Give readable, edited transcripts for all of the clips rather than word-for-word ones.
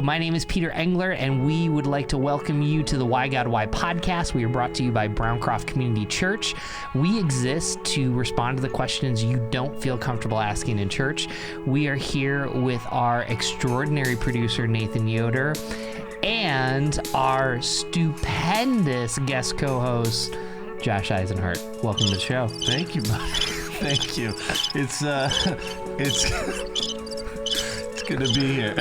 my name is Peter Engler, and we would like to welcome you to the Why God Why podcast. We are brought to you by Browncroft Community Church. We exist to respond to the questions you don't feel comfortable asking in church. We are here with our extraordinary producer, Nathan Yoder, and our stupendous guest co-host, Josh Eisenhart. Welcome to the show. Thank you, buddy. Thank you. It's good to be here.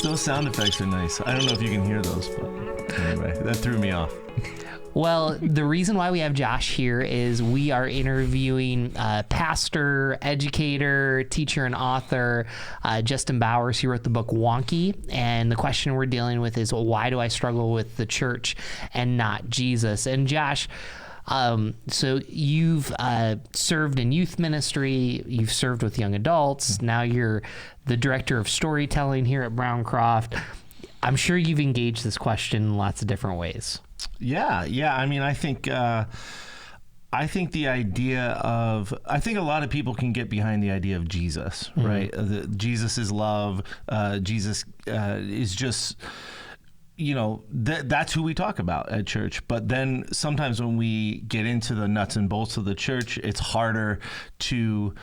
Those sound effects are nice. I don't know if you can hear those, but anyway, that threw me off. Well, the reason why we have Josh here is we are interviewing pastor, educator, teacher, and author Justin Bowers, who wrote the book Wonky. And the question we're dealing with is, why do I struggle with the church and not Jesus? And Josh, so you've served in youth ministry, you've served with young adults, now you're the director of storytelling here at Browncroft. I'm sure you've engaged this question in lots of different ways. Yeah. I mean, I think the idea of, I think a lot of people can get behind the idea of Jesus, right? Jesus is love. Jesus is just, that's who we talk about at church. But then sometimes when we get into the nuts and bolts of the church, it's harder to,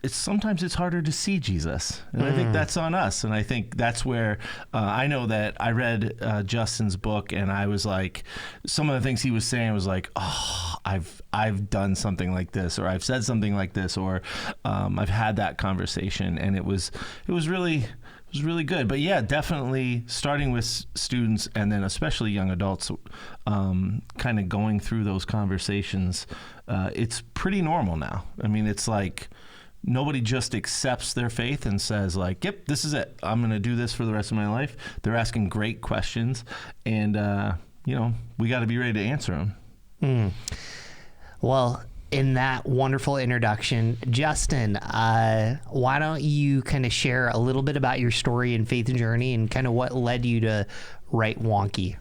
sometimes it's harder to see Jesus. And I think that's on us. And I think that's where I know that I read Justin's book, and I was like, some of the things he was saying was like, oh, I've done something like this, or I've said something like this, or I've had that conversation. And it was really good. But yeah, definitely starting with students and then especially young adults, kind of going through those conversations. It's pretty normal now. I mean, it's like nobody just accepts their faith and says like, yep, this is it. I'm going to do this for the rest of my life. They're asking great questions, and, we got to be ready to answer them. Well, in that wonderful introduction, Justin, why don't you kind of share a little bit about your story and faith journey and kind of what led you to write Wonky?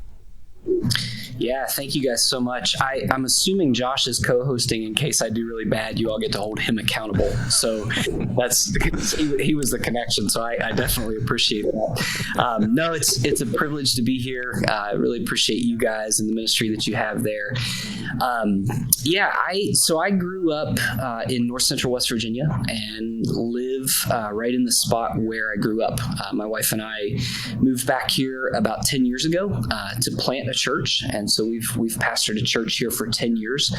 Yeah, thank you guys so much. I'm assuming Josh is co-hosting in case I do really bad. You all get to hold him accountable. So he was the connection. So I definitely appreciate that. No, it's a privilege to be here. I really appreciate you guys and the ministry that you have there. I grew up in North Central West Virginia and live right in the spot where I grew up. My wife and I moved back here about 10 years ago to plant a church, and so we've pastored a church here for 10 years.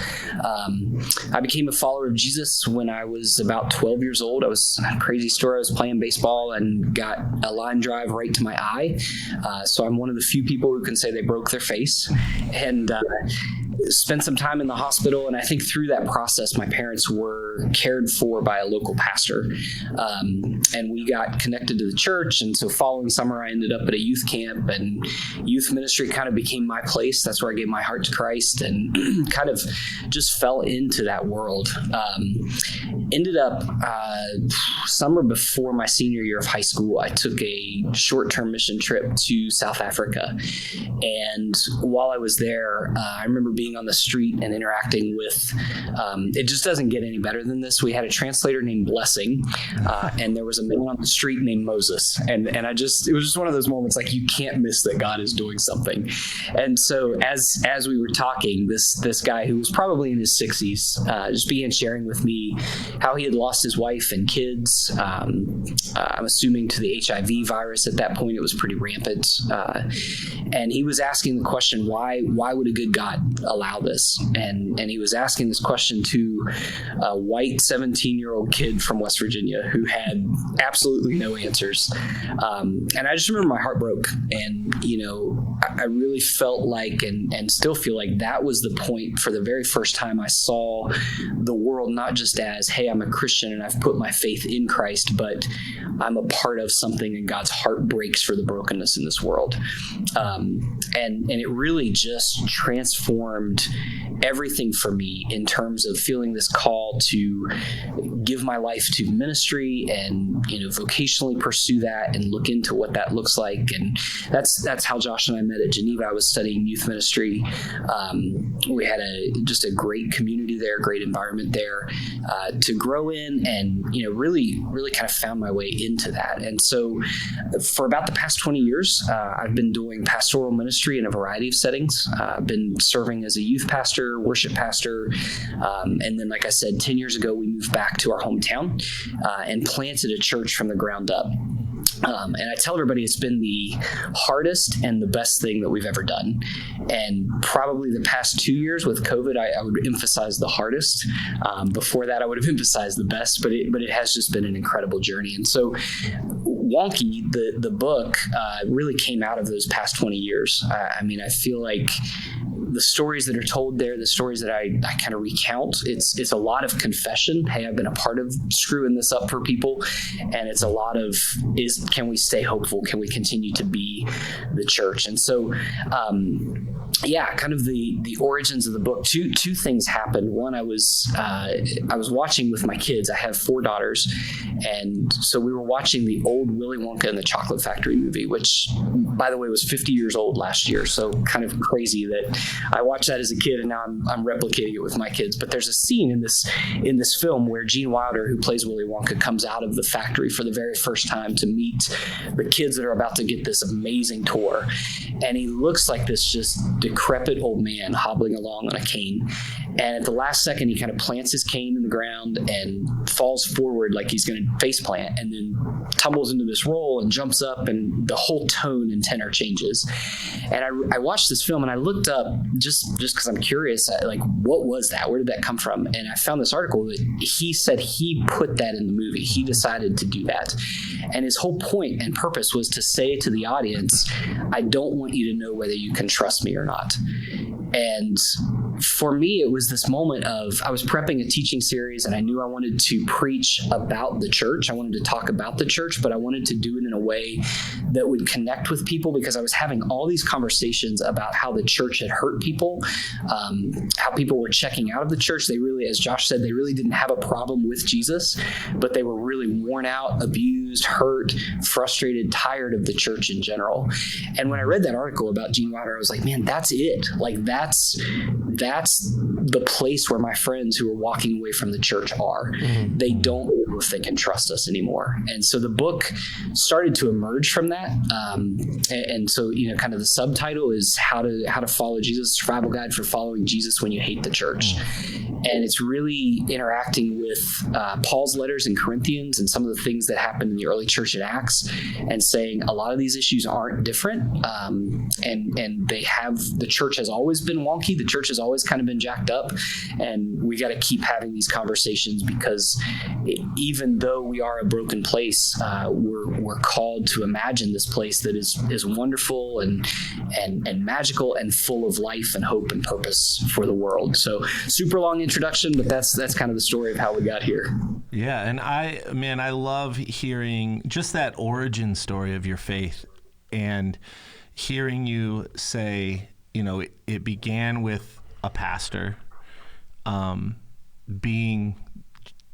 I became a follower of Jesus when I was about 12 years old. I was a crazy story. I was playing baseball and got a line drive right to my eye. So I'm one of the few people who can say they broke their face, and spent some time in the hospital. And I think through that process, my parents were cared for by a local pastor, and we got connected to the church. And so following summer, I ended up at a youth camp, and youth ministry kind of became my place. That's where I gave my heart to Christ and kind of just fell into that world. Ended up summer before my senior year of high school, I took a short-term mission trip to South Africa. And while I was there, I remember being on the street and interacting with, it just doesn't get any better than this. We had a translator named Blessing, and there was a man on the street named Moses. And it was just one of those moments like you can't miss that God is doing something. And so as we were talking, this guy who was probably in his 60s just began sharing with me how he had lost his wife and kids. I'm assuming to the HIV virus. At that point, it was pretty rampant. And he was asking the question, why would a good God allow this? And he was asking this question to a white 17-year-old kid from West Virginia who had absolutely no answers. And I just remember my heart broke. And, I really felt like and still feel like that was the point for the very first time I saw the world not just as, hey, I'm a Christian and I've put my faith in Christ, but I'm a part of something and God's heart breaks for the brokenness in this world. And it really just transformed everything for me in terms of feeling this call to give my life to ministry and, vocationally pursue that and look into what that looks like. And that's how Josh and I met at Geneva. I was studying youth ministry. We had just a great community there, great environment there to grow in, and really kind of found my way into that. And so for about the past 20 years, I've been doing pastoral ministry in a variety of settings. I've been serving as a youth pastor, worship pastor, and then, like I said, 10 years ago, we moved back to our hometown and planted a church from the ground up. And I tell everybody it's been the hardest and the best thing that we've ever done. And probably the past 2 years with COVID, I would emphasize the hardest. Before that, I would have emphasized the best, but it has just been an incredible journey. And so Wonky, the book, really came out of those past 20 years. I feel like the stories that are told there, the stories that I kind of recount, it's a lot of confession. Hey, I've been a part of screwing this up for people. And it's a lot of, can we stay hopeful? Can we continue to be the church? And so, kind of the origins of the book, two things happened. One, I was watching with my kids. I have 4 daughters. And so we were watching the old Willy Wonka and the Chocolate Factory movie, which, by the way, was 50 years old last year. So kind of crazy that I watched that as a kid, and now I'm replicating it with my kids. But there's a scene in this film where Gene Wilder, who plays Willy Wonka, comes out of the factory for the very first time to meet the kids that are about to get this amazing tour. And he looks like this just decrepit old man hobbling along on a cane. And at the last second, he kind of plants his cane in the ground and falls forward like he's going to face plant, and then tumbles into this roll and jumps up, and the whole tone and tenor changes. And I watched this film and I looked up just because I'm curious, like, what was that? Where did that come from? And I found this article that he said he put that in the movie. He decided to do that. And his whole point and purpose was to say to the audience, I don't want you to know whether you can trust me or not. And for me, it was this moment of, I was prepping a teaching series and I knew I wanted to preach about the church. I wanted to talk about the church, but I wanted to do it in a way that would connect with people, because I was having all these conversations about how the church had hurt people, how people were checking out of the church. They really, as Josh said, they really didn't have a problem with Jesus, but they were really worn out, abused, hurt, frustrated, tired of the church in general. And when I read that article about Gene Wilder, I was like, man, that's it. Like, that's the place where my friends who are walking away from the church are. Mm-hmm. They don't know if they can trust us anymore. And so the book started to emerge from that. And so, kind of the subtitle is How to Follow Jesus, Survival Guide for Following Jesus When You Hate the Church. And it's really interacting with Paul's letters in Corinthians and some of the things that happened in the early church at Acts, and saying a lot of these issues aren't different. And the church has always been wonky. The church has always kind of been jacked up. And we got to keep having these conversations, because even though we are a broken place, we're called to imagine this place that is wonderful and magical and full of life and hope and purpose for the world. So super long introduction, but that's kind of the story of how we got here. Yeah, and I love hearing just that origin story of your faith, and hearing you say, it began with a pastor being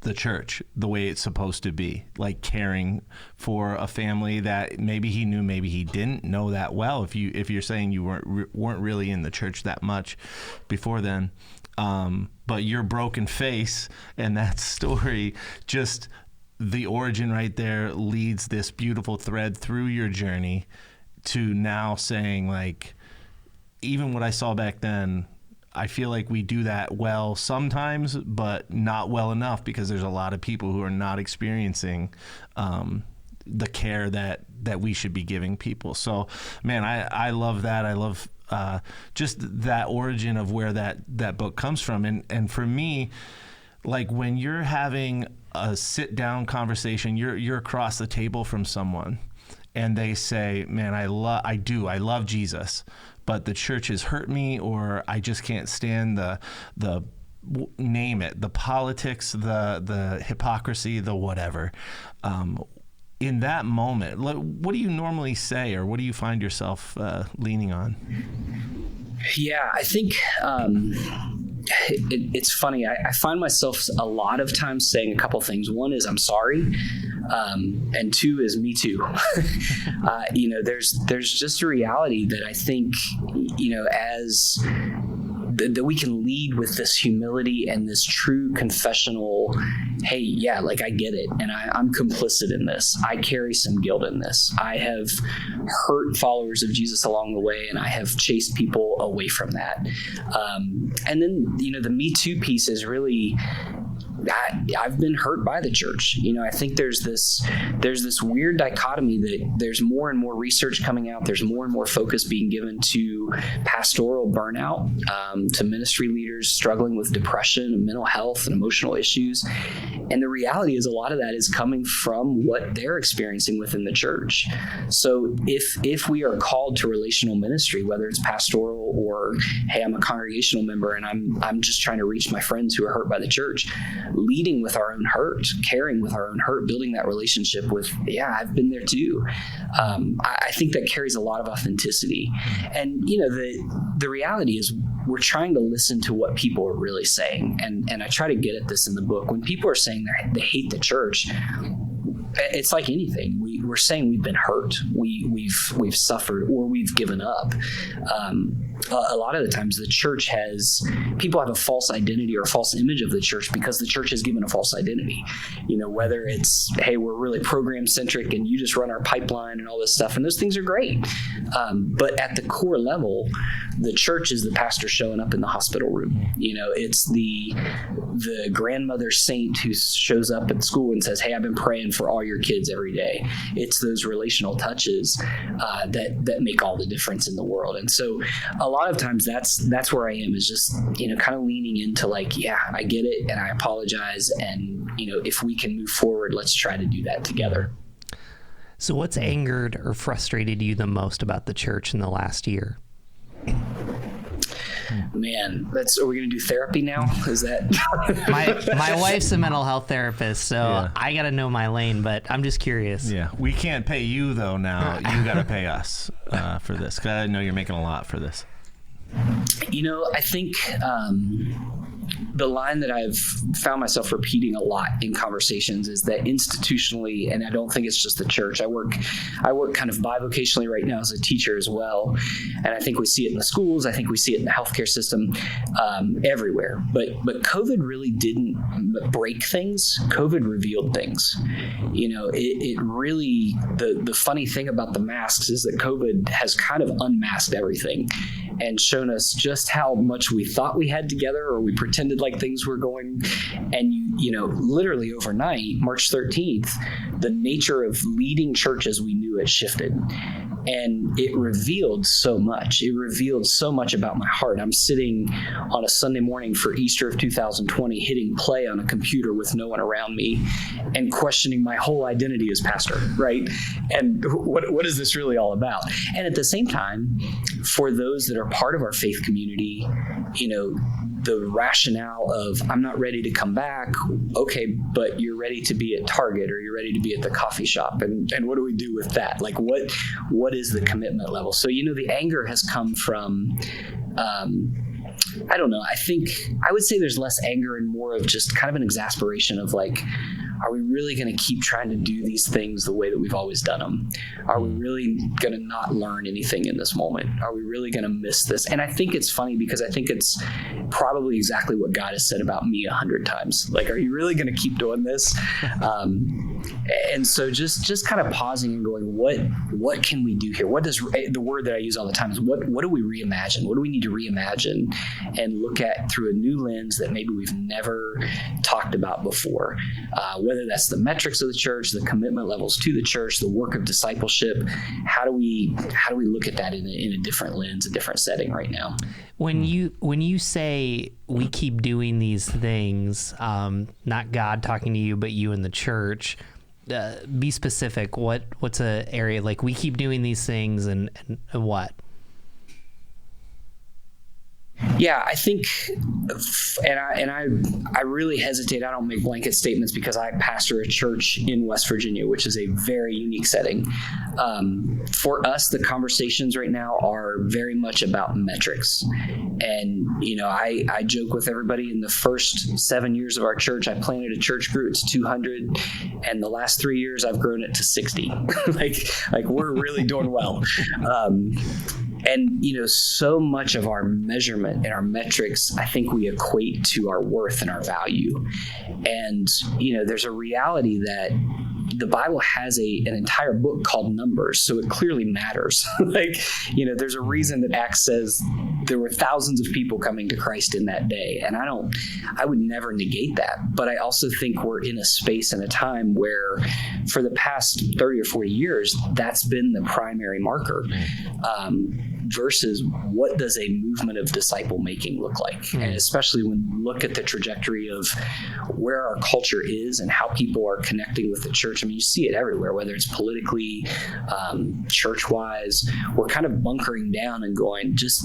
the church the way it's supposed to be, like caring for a family that maybe he knew, maybe he didn't know that well. If you're saying you weren't really in the church that much before then, but your broken face and that story, just the origin right there leads this beautiful thread through your journey to now saying, like, even what I saw back then, I feel like we do that well sometimes, but not well enough, because there's a lot of people who are not experiencing the care that we should be giving people. So, man, I love that. I love just that origin of where that book comes from. And for me, like, when you're having a sit-down conversation, you're across the table from someone, and they say, man, I love Jesus, but the church has hurt me, or I just can't stand the name it, the politics, the hypocrisy, the whatever. In that moment, what do you normally say, or what do you find yourself leaning on? Yeah, I think it's funny. I find myself a lot of times saying a couple things. One is I'm sorry, and two is me too. There's just a reality that I think, as that we can lead with this humility and this true confessional, hey, yeah, like I get it. And I'm complicit in this. I carry some guilt in this. I have hurt followers of Jesus along the way, and I have chased people away from that. And then, the Me Too piece is really, I've been hurt by the church. I think there's this weird dichotomy that there's more and more research coming out. There's more and more focus being given to pastoral burnout, to ministry leaders struggling with depression and mental health and emotional issues. And the reality is a lot of that is coming from what they're experiencing within the church. So if we are called to relational ministry, whether it's pastoral or, hey, I'm a congregational member and I'm just trying to reach my friends who are hurt by the church, leading with our own hurt, caring with our own hurt, building that relationship with, yeah, I've been there too. I think that carries a lot of authenticity. And, the reality is we're trying to listen to what people are really saying. And I try to get at this in the book. When people are saying they hate the church, it's like anything. We're saying we've been hurt, we've suffered, or we've given up. A lot of the times people have a false identity or a false image of the church because the church has given a false identity. Whether it's, hey, we're really program centric and you just run our pipeline and all this stuff, and those things are great. But at the core level, the church is the pastor showing up in the hospital room. It's the grandmother saint who shows up at school and says, hey, I've been praying for all your kids every day. It's those relational touches that make all the difference in the world. And so a lot of times that's where I am, is just, kind of leaning into like, yeah, I get it and I apologize. And, if we can move forward, let's try to do that together. So what's angered or frustrated you the most about the church in the last year? Man, are we going to do therapy now? Is that my wife's a mental health therapist, so yeah. I got to know my lane, but I'm just curious. Yeah, we can't pay you though now. You got to pay us for this. 'Cause I know you're making a lot for this. I think the line that I've found myself repeating a lot in conversations is that institutionally, and I don't think it's just the church. I work kind of bivocationally right now as a teacher as well, and I think we see it in the schools. I think we see it in the healthcare system, everywhere. But COVID really didn't break things. COVID revealed things. It really, the funny thing about the masks is that COVID has kind of unmasked everything and shown us just how much we thought we had together, or we pretended like things were going. And literally overnight, March 13th, the nature of leading church as we knew it shifted. And it revealed so much. It revealed so much about my heart. I'm sitting on a Sunday morning for Easter of 2020, hitting play on a computer with no one around me and questioning my whole identity as pastor, right? And what is this really all about? And at the same time, for those that are part of our faith community, the rationale of, I'm not ready to come back. Okay, but you're ready to be at Target, or you're ready to be at the coffee shop. And what do we do with that? Like, what is the commitment level? So, the anger has come from, I don't know. I would say there's less anger and more of just kind of an exasperation of like, are we really going to keep trying to do these things the way that we've always done them? Are we really going to not learn anything in this moment? Are we really going to miss this? And I think it's funny because I think it's probably exactly what God has said about me 100 times. Like, are you really going to keep doing this? And so just kind of pausing and going, what can we do here? What does the word that I use all the time is what do we reimagine? What do we need to reimagine and look at through a new lens that maybe we've never talked about before? Whether that's the metrics of the church, the commitment levels to the church, the work of discipleship, how do we look at that in a different lens, a different setting right now? When you say we keep doing these things, not God talking to you, but you and the church, be specific. What's a area like we keep doing these things and what? Yeah, I think, and I really hesitate. I don't make blanket statements because I pastor a church in West Virginia, which is a very unique setting. For us, the conversations right now are very much about metrics. And, I joke with everybody, in the first 7 years of our church, I planted a church group to 200. And the last 3 years, I've grown it to 60. like we're really doing well. And, so much of our measurement and our metrics, I think we equate to our worth and our value. And, there's a reality that the Bible has an entire book called Numbers, so it clearly matters. There's a reason that Acts says there were thousands of people coming to Christ in that day. And I would never negate that. But I also think we're in a space and a time where for the past 30 or 40 years, that's been the primary marker. Versus what does a movement of disciple making look like? And especially when you look at the trajectory of where our culture is and how people are connecting with the church. I mean, you see it everywhere, whether it's politically, church-wise. We're kind of bunkering down and going, just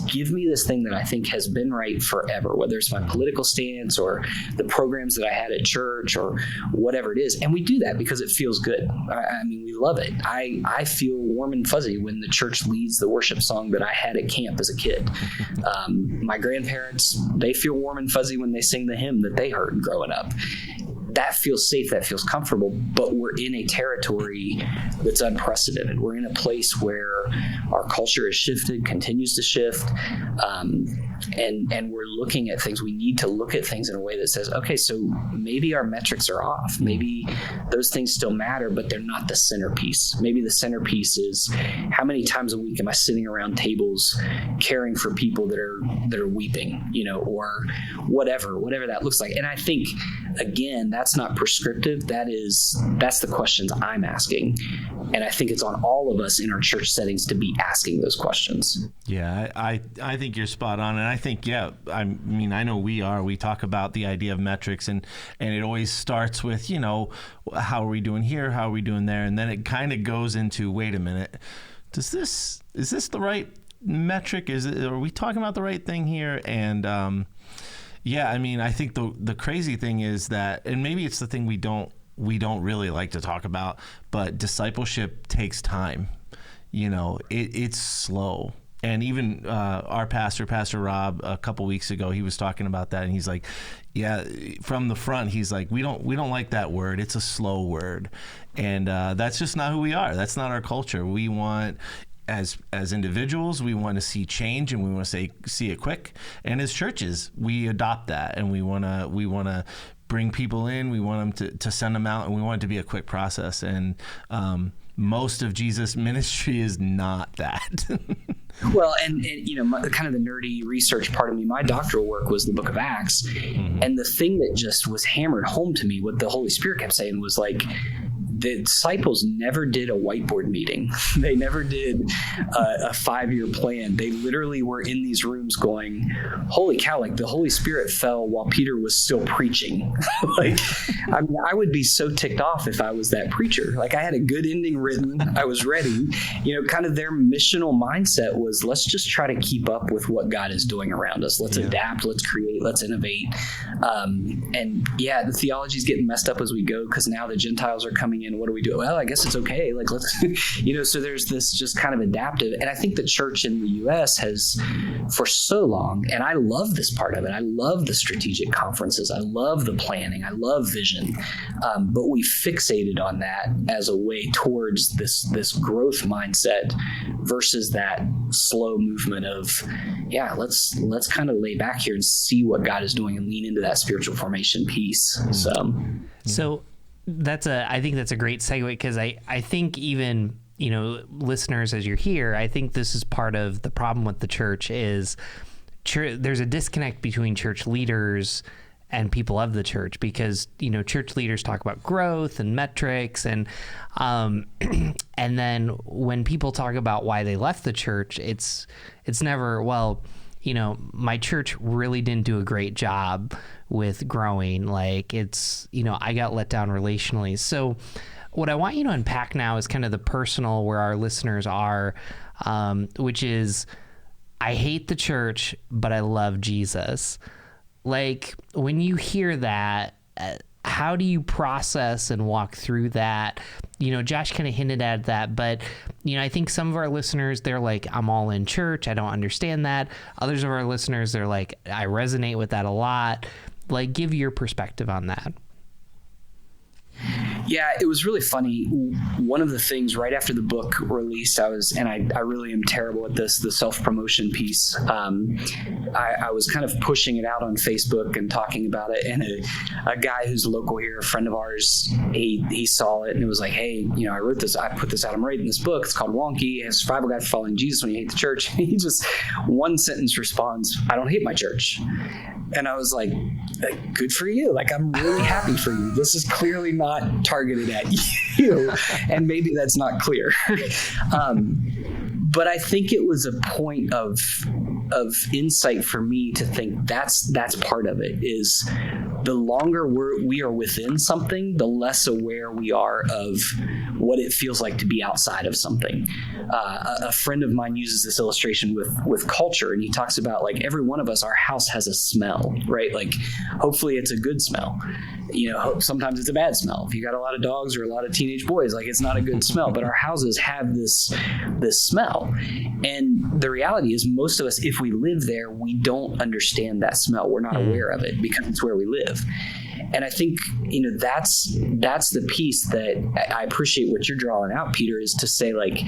give me this thing that I think has been right forever, whether it's my political stance or the programs that I had at church or whatever it is. And we do that because it feels good. I mean, we love it. I feel warm and fuzzy when the church leads the worship song that I had at camp as a kid. My grandparents, they feel warm and fuzzy when they sing the hymn that they heard growing up. That feels safe, that feels comfortable, but we're in a territory that's unprecedented. We're in a place where our culture has shifted, continues to shift, and we're looking at things. We need to look at things in a way that says, okay, so maybe our metrics are off. Maybe those things still matter, but they're not the centerpiece. Maybe the centerpiece is how many times a week am I sitting around tables caring for people that are weeping, or whatever that looks like. And I think, again, that's not prescriptive. That's the questions I'm asking. And I think it's on all of us in our church settings to be asking those questions. Yeah, I think you're spot on. And I think, I know we talk about the idea of metrics and it always starts with, how are we doing here? How are we doing there? And then it kind of goes into, wait a minute, is this the right metric? Are we talking about the right thing here? And, I think the crazy thing is that, and maybe it's the thing we don't really like to talk about, but discipleship takes time. It's slow. And even our pastor, Pastor Rob, a couple weeks ago, he was talking about that, and he's like, from the front, he's like, we don't like that word. It's a slow word, and that's just not who we are. That's not our culture. We want, as individuals, we want to see change, and we want to see it quick. And as churches, we adopt that, and we want to bring people in. We want them to send them out, and we want it to be a quick process. And most of Jesus' ministry is not that. Well, and kind of the nerdy research part of me, my doctoral work was the book of Acts. Mm-hmm. And the thing that just was hammered home to me, what the Holy Spirit kept saying was like, the disciples never did a whiteboard meeting. They never did a 5-year plan. They literally were in these rooms going, holy cow, like the Holy Spirit fell while Peter was still preaching. I would be so ticked off if I was that preacher. Like I had a good ending written. I was ready. Kind of their missional mindset was, let's just try to keep up with what God is doing around us. Let's adapt, let's create, let's innovate. The theology is getting messed up as we go because now the Gentiles are coming in. What do we do? Well, I guess it's okay. Like, let's, so there's this just kind of adaptive. And I think the church in the U.S. has for so long, and I love this part of it. I love the strategic conferences. I love the planning. I love vision. But we fixated on that as a way towards this growth mindset versus that slow movement of, let's kind of lay back here and see what God is doing and lean into that spiritual formation piece. So I think that's a great segue, because I think even, listeners, as you're here, I think this is part of the problem with the church is there's a disconnect between church leaders and people of the church, because, church leaders talk about growth and metrics and then when people talk about why they left the church, it's never, my church really didn't do a great job with growing. Like I got let down relationally. So what I want you to unpack now is kind of the personal, where our listeners are, which is, I hate the church, but I love Jesus. Like when you hear that, how do you process and walk through that? Josh kind of hinted at that, but I think some of our listeners, they're like, I'm all in church, I don't understand that. Others of our listeners, they're like, I resonate with that a lot. Like, give your perspective on that. Yeah, it was really funny. One of the things right after the book released, I really am terrible at this, the self-promotion piece. I was kind of pushing it out on Facebook and talking about it. And a guy who's local here, a friend of ours, he saw it and it was like, hey, I wrote this, I put this out, I'm writing this book. It's called Wonky, a survival guide for following Jesus when you hate the church. He just one sentence responds, I don't hate my church. And I was like, good for you. Like, I'm really happy for you. This is clearly not targeted at you. And maybe that's not clear. But I think it was a point of insight for me to think that's part of it, is the longer we are within something, the less aware we are of what it feels like to be outside of something. A friend of mine uses this illustration with culture, and he talks about, like, every one of us, our house has a smell, right? Like, hopefully it's a good smell. Sometimes it's a bad smell. If you got a lot of dogs or a lot of teenage boys, like, it's not a good smell, but our houses have this smell. And the reality is, most of us, if we live there, we don't understand that smell. We're not aware of it because it's where we live. And I think, that's the piece that I appreciate what you're drawing out, Peter, is to say, like,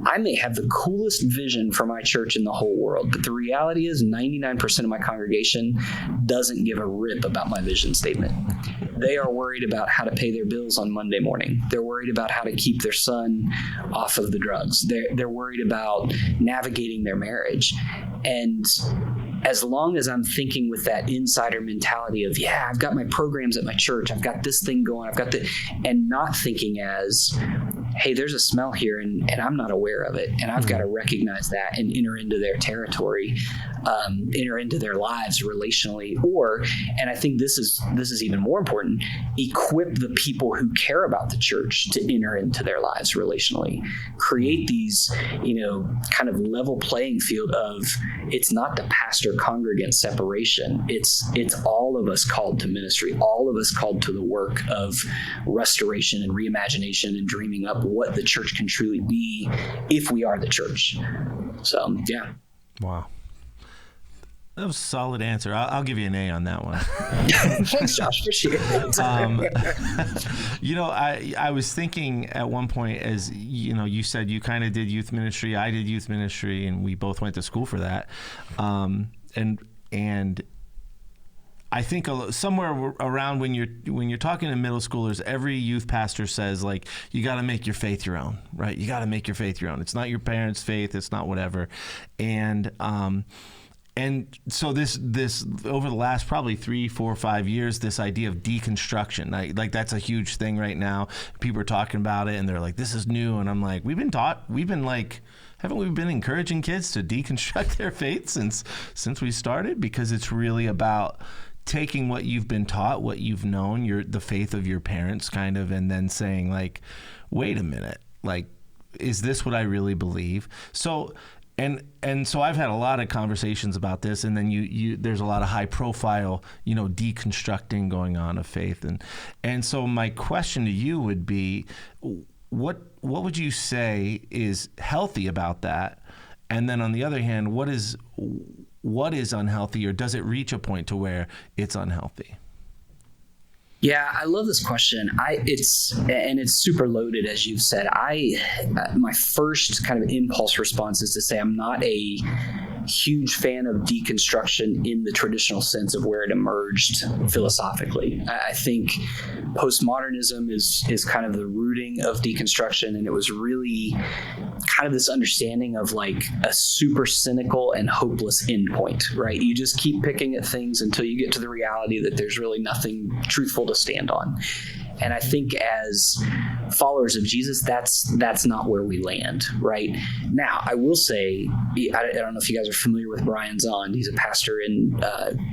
I may have the coolest vision for my church in the whole world, but the reality is 99% of my congregation doesn't give a rip about my vision statement. They are worried about how to pay their bills on Monday morning. They're worried about how to keep their son off of the drugs. They're worried about navigating their marriage. And as long as I'm thinking with that insider mentality of, yeah, I've got my programs at my church, I've got this thing going, and not thinking as, hey, there's a smell here and I'm not aware of it. And I've got to recognize that and enter into their territory, enter into their lives relationally, and I think this is even more important, equip the people who care about the church to enter into their lives relationally. Create these, kind of level playing field of, it's not the pastor-congregant separation. It's all of us called to ministry, all of us called to the work of restoration and reimagination and dreaming up what the church can truly be if we are the church. So, yeah. Wow. That was a solid answer. I'll give you an A on that one. Thanks, Josh. Appreciate it. I was thinking at one point, as you said, you kind of did youth ministry. I did youth ministry, and we both went to school for that. And I think somewhere around when you're talking to middle schoolers, every youth pastor says, like, you got to make your faith your own, right? You got to make your faith your own. It's not your parents' faith. It's not whatever. And so this over the last probably 3, 4, 5 years, this idea of deconstruction, like that's a huge thing right now. People are talking about it and they're like, this is new. And I'm like, haven't we been encouraging kids to deconstruct their faith since we started? Because it's really about taking what you've been taught, what you've known, the faith of your parents kind of, and then saying, like, wait a minute, like, is this what I really believe? So so I've had a lot of conversations about this, and then there's a lot of high profile, deconstructing going on of faith. And so my question to you would be, what would you say is healthy about that? And then on the other hand, what is unhealthy, or does it reach a point to where it's unhealthy? Yeah, I love this question. It's super loaded, as you've said. My first kind of impulse response is to say I'm not a huge fan of deconstruction in the traditional sense of where it emerged philosophically. I think postmodernism is kind of the rooting of deconstruction, and it was really kind of this understanding of, like, a super cynical and hopeless endpoint, right? You just keep picking at things until you get to the reality that there's really nothing truthful to stand on. And I think as followers of Jesus, that's not where we land, right? Now, I will say, I don't know if you guys are familiar with Brian Zahnd. He's a pastor in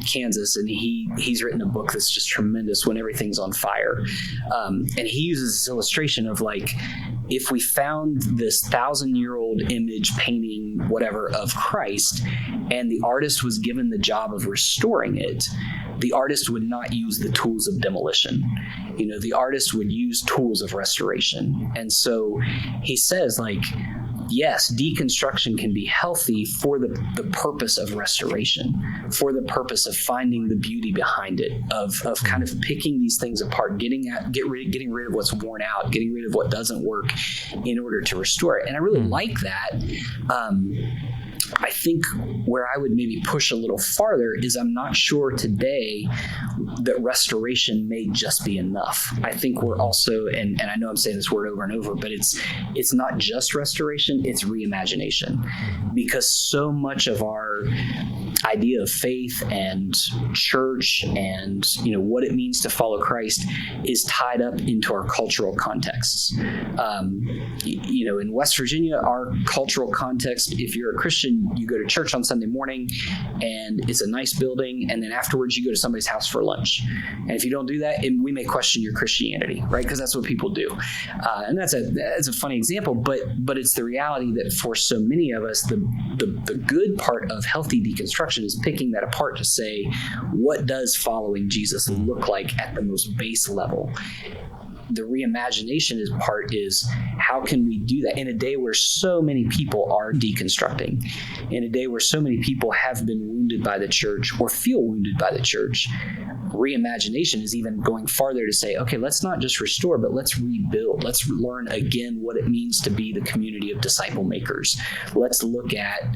Kansas, and he's written a book that's just tremendous, When Everything's on Fire. And he uses this illustration of, like, if we found this 1,000-year-old image painting, whatever, of Christ, and the artist was given the job of restoring it, the artist would not use the tools of demolition. The artist would use tools of restoration. And so he says, like, yes, deconstruction can be healthy for the purpose of restoration, for the purpose of finding the beauty behind it, of kind of picking these things apart, getting rid of what's worn out, getting rid of what doesn't work in order to restore it. And I really like that. I think where I would maybe push a little farther is I'm not sure today that restoration may just be enough. I think we're also, and I know I'm saying this word over and over, but it's not just restoration, it's reimagination. Because so much of our idea of faith and church and what it means to follow Christ is tied up into our cultural contexts. In West Virginia, our cultural context, if you're a Christian, you go to church on Sunday morning and it's a nice building, and then afterwards you go to somebody's house for lunch. And if you don't do that, we may question your Christianity, right? Because that's what people do. And that's a funny example, but it's the reality that for so many of us, the good part of healthy deconstruction is picking that apart to say, what does following Jesus look like at the most base level? The reimagination is how can we do that in a day where so many people are deconstructing, in a day where so many people have been wounded by the church or feel wounded by the church. Reimagination is even going farther to say, okay, let's not just restore, but let's rebuild. Let's learn again what it means to be the community of disciple makers. Let's look at,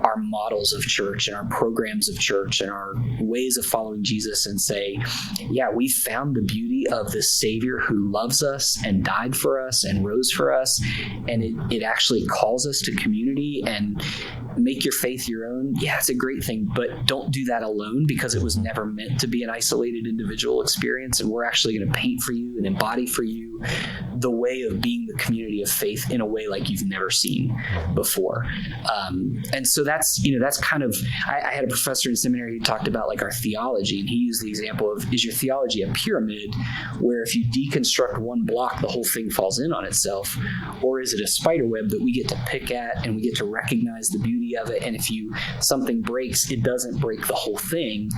our models of church and our programs of church and our ways of following Jesus and say, yeah, we found the beauty of the Savior who loves us and died for us and rose for us. And it actually calls us to community and make your faith your own. Yeah, it's a great thing, but don't do that alone, because it was never meant to be an isolated individual experience. And we're actually going to paint for you and embody for you the way of being the community of faith in a way like you've never seen before. And so that's kind of, I had a professor in seminary who talked about like our theology, and he used the example of, is your theology a pyramid where if you deconstruct one block, the whole thing falls in on itself? Or is it a spider web that we get to pick at and we get to recognize the beauty of it? And if something breaks, it doesn't break the whole thing,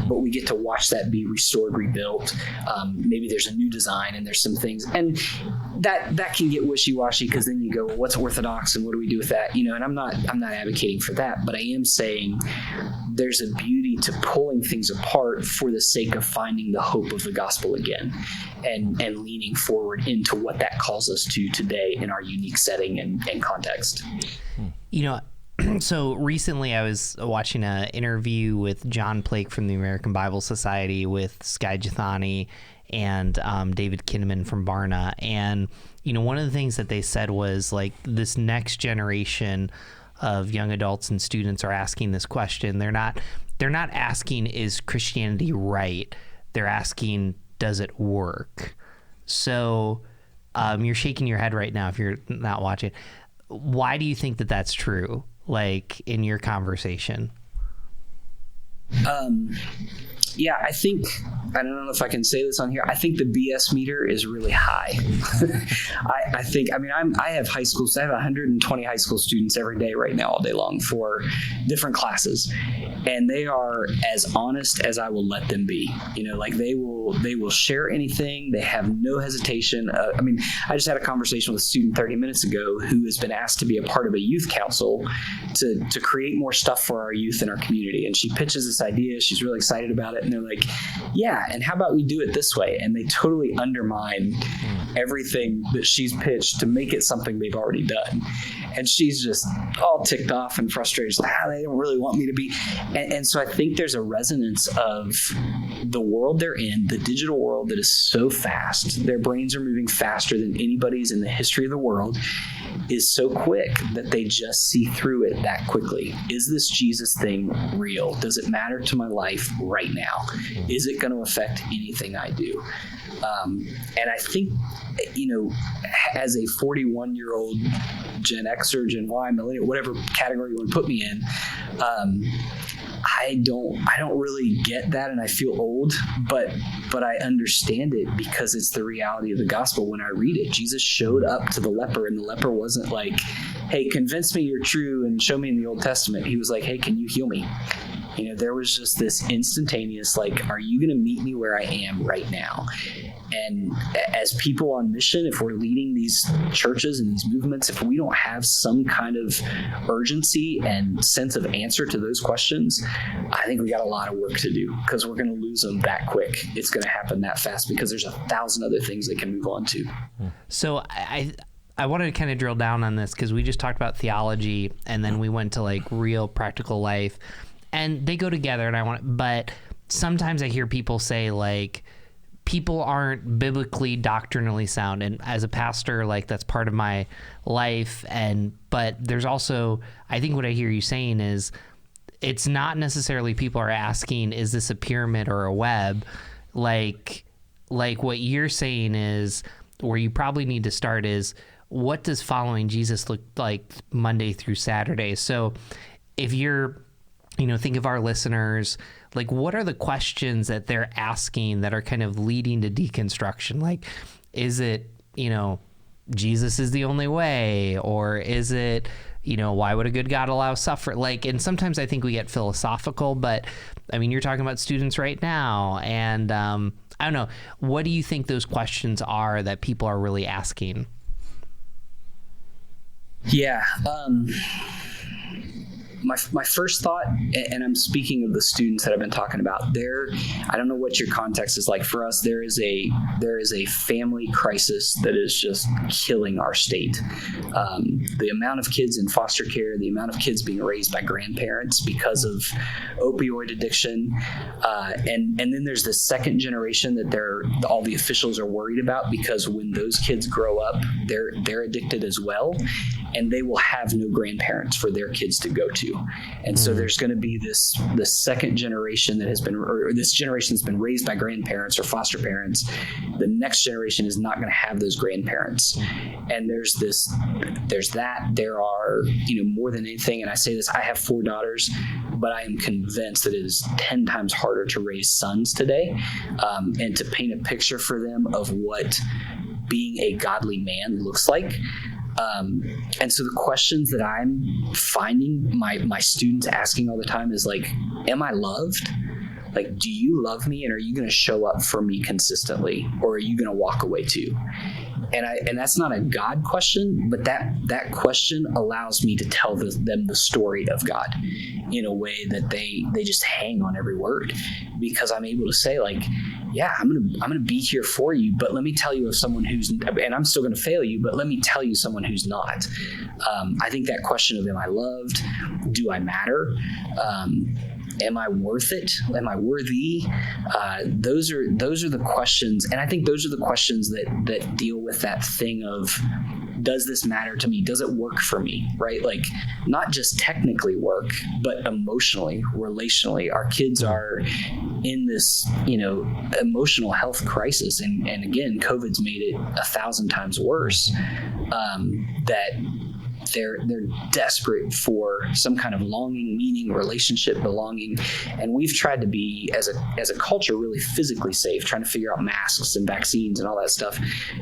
but we get to watch that be restored, rebuilt. Maybe there's a new design and there's some things, and that can get wishy-washy, because then you go, well, what's orthodox and what do we do with that? And I'm not advocating for that, but I am saying there's a beauty to pulling things apart for the sake of finding the hope of the gospel again, and leaning forward into what that calls us to today in our unique setting and context. So recently I was watching an interview with John Plake from the American Bible Society with Skye Jethani and David Kinnaman from Barna. And, one of the things that they said was like this next generation of young adults and students are asking this question. They're not asking, is Christianity right? They're asking, does it work? So you're shaking your head right now if you're not watching. Why do you think that that's true? Like in your conversation? Yeah, I think, I don't know if I can say this on here, I think the BS meter is really high. I have high school, I have 120 high school students every day right now, all day long, for different classes. And they are as honest as I will let them be. They will share anything. They have no hesitation. I just had a conversation with a student 30 minutes ago who has been asked to be a part of a youth council to create more stuff for our youth in our community. And she pitches this idea. She's really excited about it. And they're like, yeah, and how about we do it this way? And they totally undermine everything that she's pitched to make it something they've already done. And she's just all ticked off and frustrated. She's like, they don't really want me to be. And so I think there's a resonance of the world they're in, the digital world that is so fast. Their brains are moving faster than anybody's in the history of the world, is so quick that they just see through it that quickly. Is this Jesus thing real? Does it matter to my life right now? Is it going to affect anything I do? And I think, as a 41-year-old Gen Xer, Gen Y, millennial, whatever category you want to put me in, I don't really get that, and I feel old, but I understand it because it's the reality of the gospel. When I read it, Jesus showed up to the leper, and the leper wasn't like, hey, convince me you're true and show me in the Old Testament. He was like, hey, can you heal me? There was just this instantaneous, like, are you going to meet me where I am right now? And as people on mission, if we're leading these churches and these movements, if we don't have some kind of urgency and sense of answer to those questions, I think we got a lot of work to do, because we're going to lose them that quick. It's going to happen that fast, because there's 1,000 other things they can move on to. So I wanted to kind of drill down on this, because we just talked about theology and then we went to like real practical life, and they go together. But sometimes I hear people say like, people aren't biblically doctrinally sound, and as a pastor, like, that's part of my life. But there's also, I think what I hear you saying is, it's not necessarily people are asking, is this a pyramid or a web? Like what you're saying is, where you probably need to start is, what does following Jesus look like Monday through Saturday? So if you're, think of our listeners, like, what are the questions that they're asking that are kind of leading to deconstruction? Like, is it, Jesus is the only way? Or is it, why would a good God allow suffering? Like, and sometimes I think we get philosophical, but I mean, you're talking about students right now. And I don't know, what do you think those questions are that people are really asking? Yeah. My first thought, and I'm speaking of the students that I've been talking about, I don't know what your context is like. For us, there is a family crisis that is just killing our state. The amount of kids in foster care, the amount of kids being raised by grandparents because of opioid addiction, and then there's the second generation that all the officials are worried about, because when those kids grow up, they're addicted as well, and they will have no grandparents for their kids to go to. And so there's going to be this second generation that has been, or this generation that's been raised by grandparents or foster parents. The next generation is not going to have those grandparents. And there are, more than anything, and I say this, I have 4 daughters, but I am convinced that it is 10 times harder to raise sons today, and to paint a picture for them of what being a godly man looks like. And so the questions that I'm finding my students asking all the time is like, am I loved? Like, do you love me, and are you going to show up for me consistently, or are you going to walk away too? And that's not a God question, but that question allows me to tell them the story of God in a way that they just hang on every word, because I'm able to say, like, yeah, I'm gonna be here for you, but let me tell you of someone who's, and I'm still gonna fail you, but let me tell you someone who's not. I think that question of, am I loved? Do I matter? Am I worth it? Am I worthy? Those are the questions, and I think those are the questions that deal with that thing of, does this matter to me? Does it work for me? Right? Like, not just technically work, but emotionally, relationally. Our kids are in this, emotional health crisis, and again, COVID's made it 1,000 times worse. That they're desperate for some kind of longing, meaning, relationship, belonging, and we've tried to be, as a culture, really physically safe, trying to figure out masks and vaccines and all that stuff.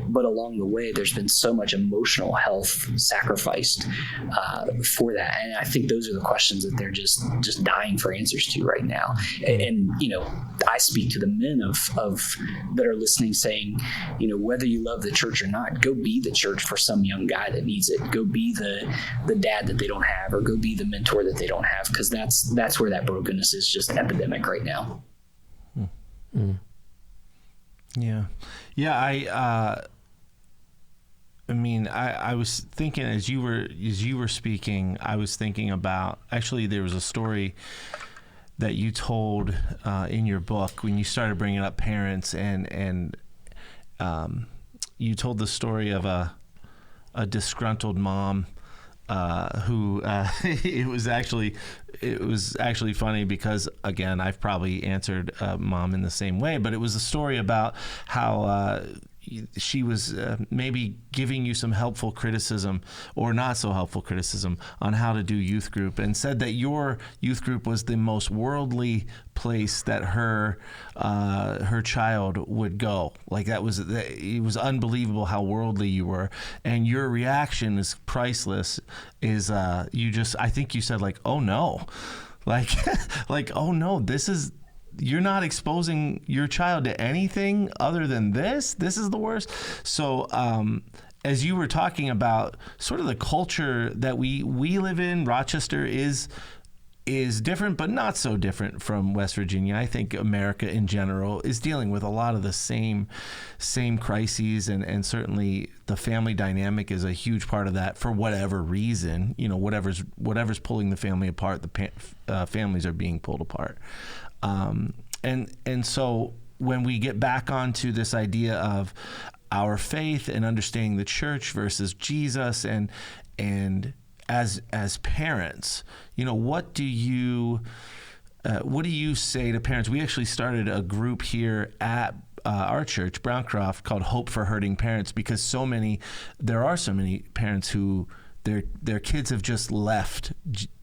But along the way, there's been so much emotional health sacrificed for that, and I think those are the questions that they're just dying for answers to right now. And I speak to the men of that are listening, saying, whether you love the church or not, go be the church for some young guy that needs it. Go be the dad that they don't have, or go be the mentor that they don't have, because that's where that brokenness is just epidemic right now. Yeah. I was thinking as you were speaking, I was thinking about, actually, there was a story that you told in your book when you started bringing up parents, and you told the story of a disgruntled mom who it was actually funny, because again, I've probably answered mom in the same way, but it was a story about how she was maybe giving you some helpful criticism or not so helpful criticism on how to do youth group, and said that your youth group was the most worldly place that her child would go. Like, it was unbelievable how worldly you were, and your reaction is priceless. I think you said, like, oh no. Like, like, oh no, you're not exposing your child to anything other than this. This is the worst. So, as you were talking about sort of the culture that we live in, Rochester is different, but not so different from West Virginia. I think America in general is dealing with a lot of the same crises, and certainly the family dynamic is a huge part of that for whatever reason. You know, whatever's pulling the family apart, the families are being pulled apart. And so when we get back onto this idea of our faith and understanding the church versus Jesus, and as parents, you know, what do you say to parents? We actually started a group here at our church, Browncroft, called Hope for Hurting Parents, because there are so many parents who their kids have just left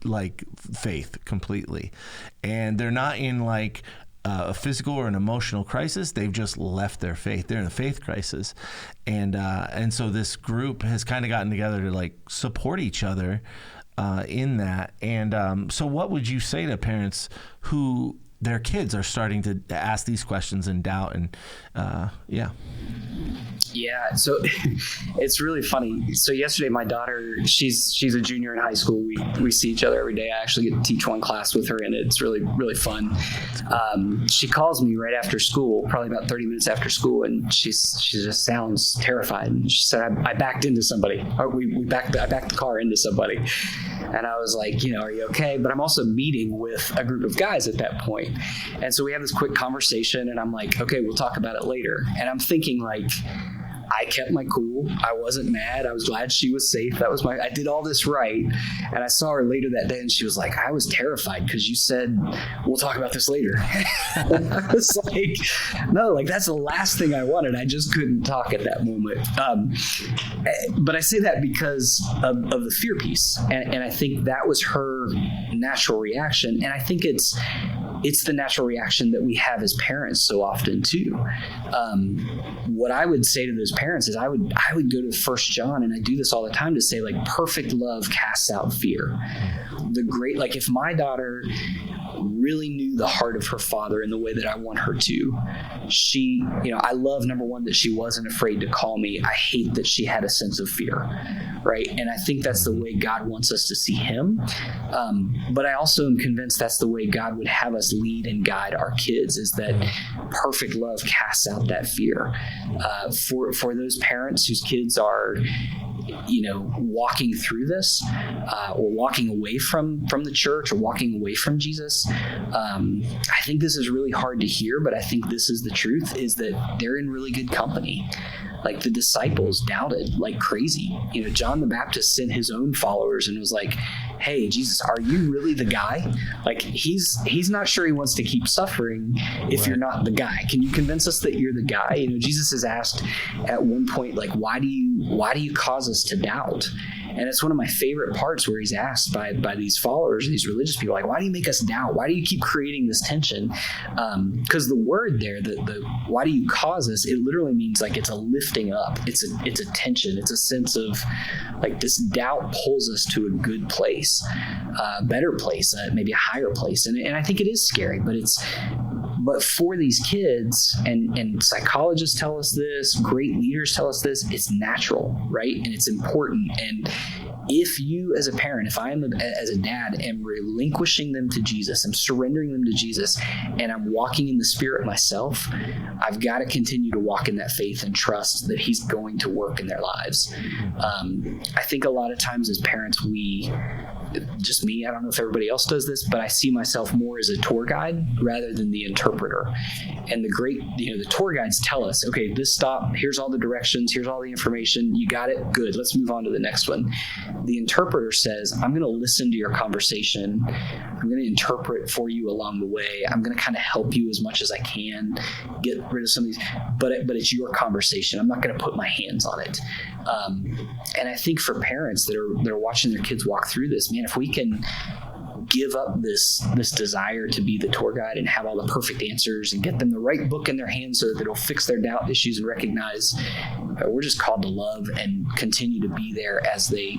like faith completely, and they're not in like a physical or an emotional crisis. They've just left their faith. They're in a faith crisis. And so this group has kind of gotten together to like support each other in that. And so what would you say to parents who their kids are starting to ask these questions and doubt? And Yeah, so it's really funny. So yesterday, my daughter, she's a junior in high school. We see each other every day. I actually get to teach one class with her, and it's really, really fun. She calls me right after school, probably about 30 minutes after school, and she just sounds terrified. And she said, I backed into somebody. I backed the car into somebody. And I was like, you know, are you okay? But I'm also meeting with a group of guys at that point. And so we have this quick conversation, and I'm like, okay, we'll talk about it later. And I'm thinking like, I kept my cool. I wasn't mad. I was glad she was safe. I did all this right. And I saw her later that day, and she was like, I was terrified because you said, we'll talk about this later. I was like, no, like that's the last thing I wanted. I just couldn't talk at that moment. But I say that because of the fear piece. And I think that was her natural reaction. And I think it's the natural reaction that we have as parents so often too. What I would say to those parents is I would go to 1 John, and I do this all the time, to say like perfect love casts out fear. Like if my daughter really knew the heart of her father in the way that I want her to, she, you know, I love, number one, that she wasn't afraid to call me. I hate that she had a sense of fear, right? And I think that's the way God wants us to see him. But I also am convinced that's the way God would have us lead and guide our kids, is that perfect love casts out that fear. For those parents whose kids are, you know, walking through this, or walking away from the church, or walking away from Jesus, I think this is really hard to hear, but I think this is the truth, is that they're in really good company. Like the disciples doubted like crazy. You know, John the Baptist sent his own followers and was like, hey, Jesus, are you really the guy? Like he's not sure he wants to keep suffering if you're not the guy. Can you convince us that you're the guy? You know, Jesus is asked at one point, like, why do you cause us to doubt? And it's one of my favorite parts where he's asked by these followers, these religious people, like, why do you make us doubt? Why do you keep creating this tension? Because the word there, the why do you cause us, it literally means like it's a lifting up. It's a tension. It's a sense of like this doubt pulls us to a good place, a better place, maybe a higher place. And I think it is scary, but for these kids, and psychologists tell us this, great leaders tell us this, it's natural, right? And it's important. And if you as a parent, if I am as a dad am relinquishing them to Jesus, I'm surrendering them to Jesus, and I'm walking in the Spirit myself, I've got to continue to walk in that faith and trust that he's going to work in their lives. I think a lot of times as parents, just me, I don't know if everybody else does this, but I see myself more as a tour guide rather than the interpreter. And the tour guides tell us, okay, this stop, here's all the directions, here's all the information, you got it, good, let's move on to the next one. The interpreter says, I'm going to listen to your conversation, I'm going to interpret for you along the way, I'm going to kind of help you as much as I can, get rid of some of these, but it's your conversation, I'm not going to put my hands on it. And I think for parents that are watching their kids walk through this, man, if we can give up this desire to be the tour guide and have all the perfect answers and get them the right book in their hands so that it'll fix their doubt issues, and recognize we're just called to love and continue to be there as they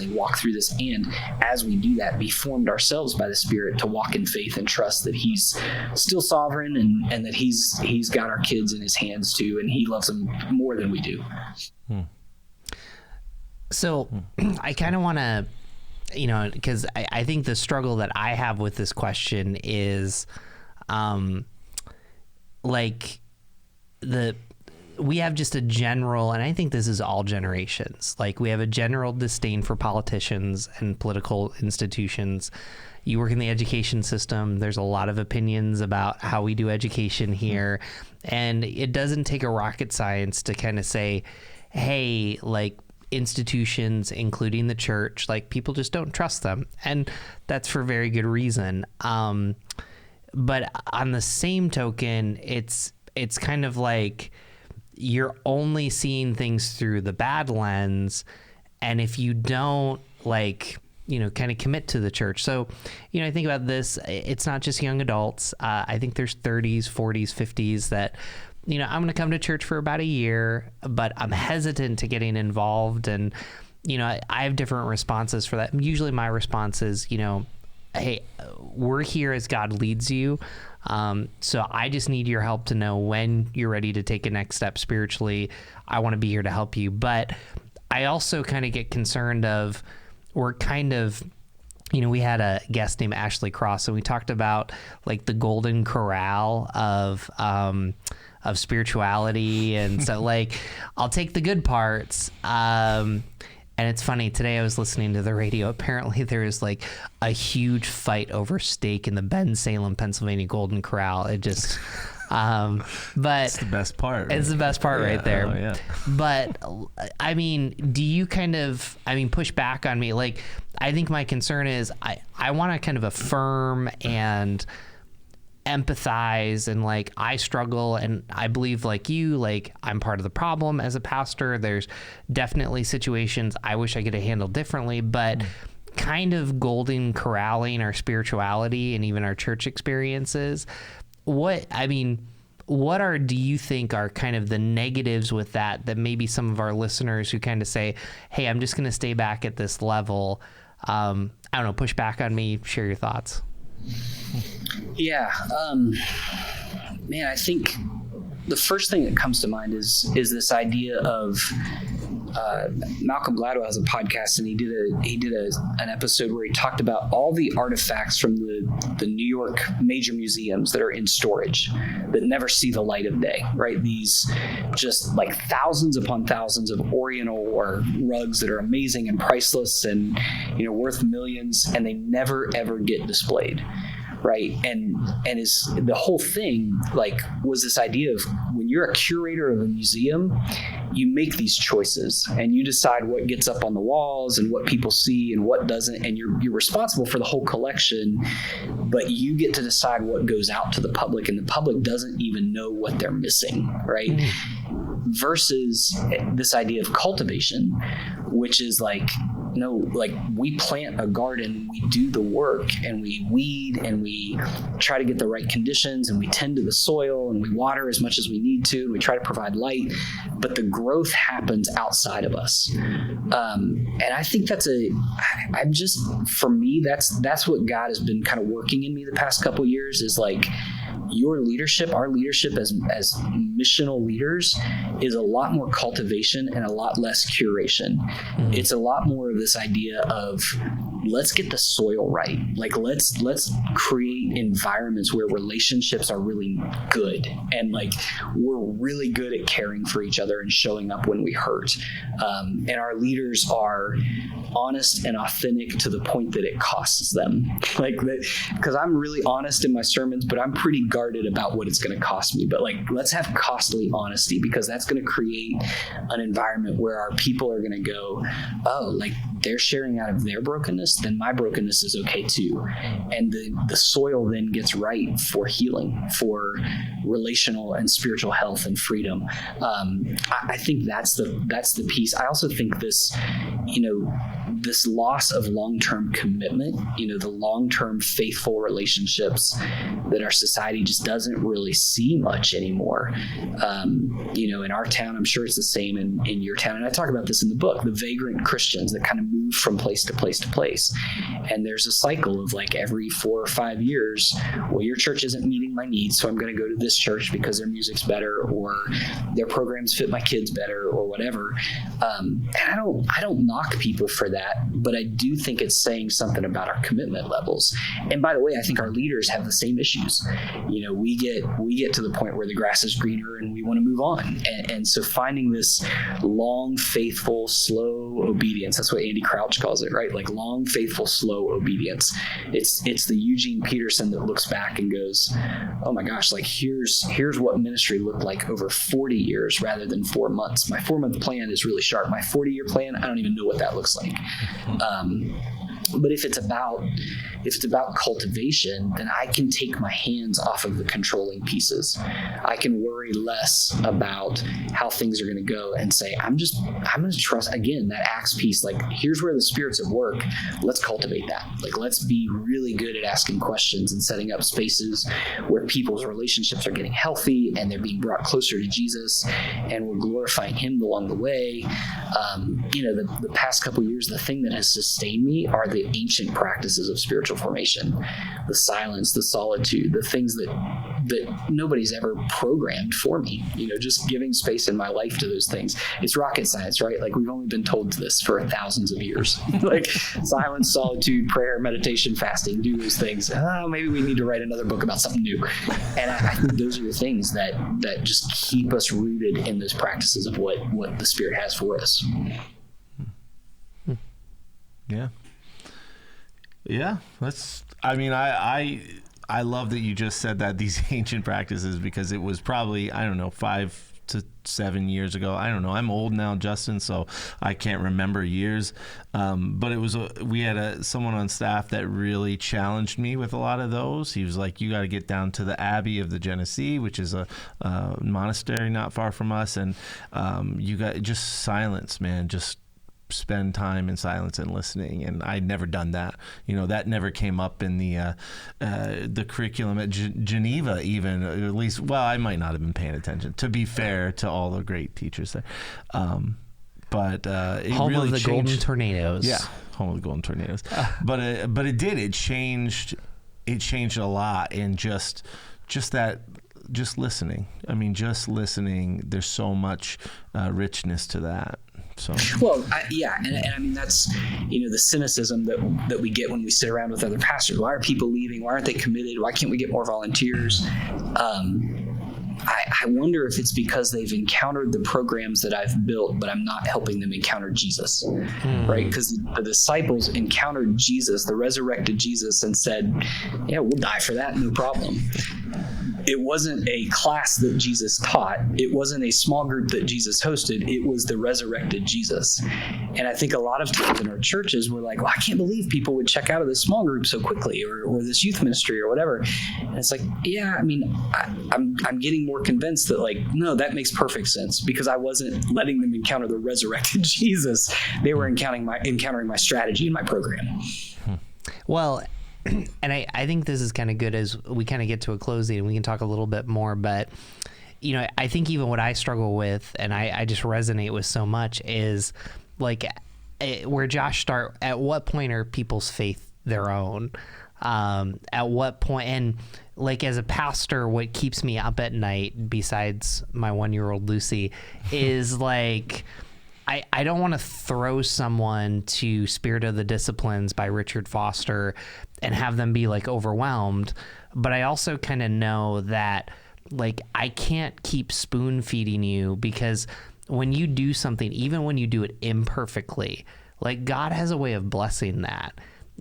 walk through this, and as we do that, be formed ourselves by the Spirit to walk in faith and trust that He's still sovereign, and that He's got our kids in His hands too, and He loves them more than we do. So I kind of want to, because I think the struggle that I have with this question is we have just a general, and I think this is all generations, like we have a general disdain for politicians and political institutions. You work in the education system, there's a lot of opinions about how we do education here, and it doesn't take a rocket science to kind of say, hey, like, institutions, including the church, like, people just don't trust them, and that's for very good reason. But on the same token, it's kind of like you're only seeing things through the bad lens, and if you don't kind of commit to the church. So, I think about this, it's not just young adults. I think there's 30s, 40s, 50s that, I'm going to come to church for about a year, but I'm hesitant to getting involved. And, I have different responses for that. Usually my response is, hey, we're here as God leads you. So I just need your help to know when you're ready to take a next step spiritually. I want to be here to help you. But I also kind of get concerned of, we're kind of, we had a guest named Ashley Cross, and we talked about like the golden corral of spirituality. And so like, I'll take the good parts. And it's funny, today I was listening to the radio. Apparently there is like a huge fight over steak in the Bensalem, Pennsylvania Golden Corral. It just, but it's the best part. It's the best part right there. Oh, yeah. But I mean, do you push back on me? Like, I think my concern is I want to kind of affirm and empathize, and like, I struggle, and I believe like you, like, I'm part of the problem as a pastor. There's definitely situations I wish I could have handled differently, but kind of golden corralling our spirituality and even our church experiences. Do you think are kind of the negatives with that maybe some of our listeners who kind of say, hey, I'm just going to stay back at this level, I don't know, push back on me, share your thoughts? Yeah. Man, I think the first thing that comes to mind is this idea of Malcolm Gladwell has a podcast, and he did an episode where he talked about all the artifacts from the New York major museums that are in storage that never see the light of day, right? These just like thousands upon thousands of Oriental or rugs that are amazing and priceless and worth millions, and they never ever get displayed. Right. And is the whole thing like was this idea of when you're a curator of a museum, you make these choices and you decide what gets up on the walls and what people see and what doesn't. And you're responsible for the whole collection, but you get to decide what goes out to the public, and the public doesn't even know what they're missing. Right. Versus this idea of cultivation, which is like, we plant a garden, we do the work, and we weed, and we try to get the right conditions, and we tend to the soil, and we water as much as we need to, and we try to provide light, but the growth happens outside of us. And I think for me, that's what God has been kind of working in me the past couple of years, is like, your leadership, our leadership as missional leaders, is a lot more cultivation and a lot less curation. Mm-hmm. It's a lot more of this idea of, let's get the soil right. Like, let's create environments where relationships are really good, and like we're really good at caring for each other and showing up when we hurt. And our leaders are honest and authentic to the point that it costs them. Like, because I'm really honest in my sermons, but I'm pretty guarded about what it's going to cost me. But like, let's have costly honesty, because that's going to create an environment where our people are going to go, oh, like they're sharing out of their brokenness, then my brokenness is okay too. And the soil then gets right for healing, for relational and spiritual health and freedom. I think that's the piece. I also think this, this loss of long-term commitment, the long-term faithful relationships that our society just doesn't really see much anymore. In our town, I'm sure it's the same in your town. And I talk about this in the book, the vagrant Christians that kind of move from place to place to place. And there's a cycle of like every 4 or 5 years, well, your church isn't meeting my needs, so I'm going to go to this church because their music's better or their programs fit my kids better or whatever. And I don't knock people for that, but I do think it's saying something about our commitment levels. And by the way, I think our leaders have the same issues. We get to the point where the grass is greener and we want to move on. And so finding this long, faithful, slow obedience, that's what Andy Crouch calls it, right? Like long, faithful, slow obedience. It's the Eugene Peterson that looks back and goes, oh my gosh, like here's what ministry looked like over 40 years rather than 4 months. My 4-month plan is really sharp. My 40-year plan, I don't even know what that looks like. But if it's about cultivation, then I can take my hands off of the controlling pieces. I can worry less about how things are going to go and say, I'm going to trust, again, that Acts piece. Like, here's where the Spirit's at work. Let's cultivate that. Like, let's be really good at asking questions and setting up spaces where people's relationships are getting healthy and they're being brought closer to Jesus and we're glorifying Him along the way. The past couple of years, the thing that has sustained me are the ancient practices of spiritual formation, the silence, the solitude, the things that nobody's ever programmed for me, just giving space in my life to those things. It's rocket science, right? Like we've only been told this for thousands of years, like silence, solitude, prayer, meditation, fasting, do those things. Maybe we need to write another book about something new. And I think those are the things that just keep us rooted in those practices of what the Spirit has for us. Yeah. Yeah, I love that you just said that, these ancient practices, because it was probably, 5 to 7 years ago. I don't know. I'm old now, Justin, so I can't remember years. But it was we had someone on staff that really challenged me with a lot of those. He was like, you got to get down to the Abbey of the Genesee, which is a monastery not far from us. And you got just silence, man, just spend time in silence and listening. And I'd never done that. That never came up in the curriculum at Geneva, even, or at least, well, I might not have been paying attention, to be fair to all the great teachers there. But it home really of the changed. Golden Tornadoes. Yeah, home of the Golden Tornadoes. But it did. It changed a lot. And just listening. Just listening. There's so much richness to that. So. Well, and that's the cynicism that we get when we sit around with other pastors. Why are people leaving? Why aren't they committed? Why can't we get more volunteers? I wonder if it's because they've encountered the programs that I've built, but I'm not helping them encounter Jesus, right? Because the disciples encountered Jesus, the resurrected Jesus, and said, yeah, we'll die for that, no problem. It wasn't a class that Jesus taught. It wasn't a small group that Jesus hosted. It was the resurrected Jesus. And I think a lot of times in our churches, we're like, well, I can't believe people would check out of this small group so quickly, or this youth ministry or whatever. And it's like, yeah, I'm getting more convinced that, like, no, that makes perfect sense, because I wasn't letting them encounter the resurrected Jesus. They were encountering my strategy and my program. Well, and I think this is kind of good as we kind of get to a closing and we can talk a little bit more, but I think even what I struggle with and I just resonate with so much is like where Josh start, at what point are people's faith their own? At what point, and like as a pastor, what keeps me up at night besides my 1-year-old Lucy is like, I don't want to throw someone to Spirit of the Disciplines by Richard Foster and have them be like overwhelmed. But I also kind of know that like I can't keep spoon feeding you, because when you do something, even when you do it imperfectly, like God has a way of blessing that.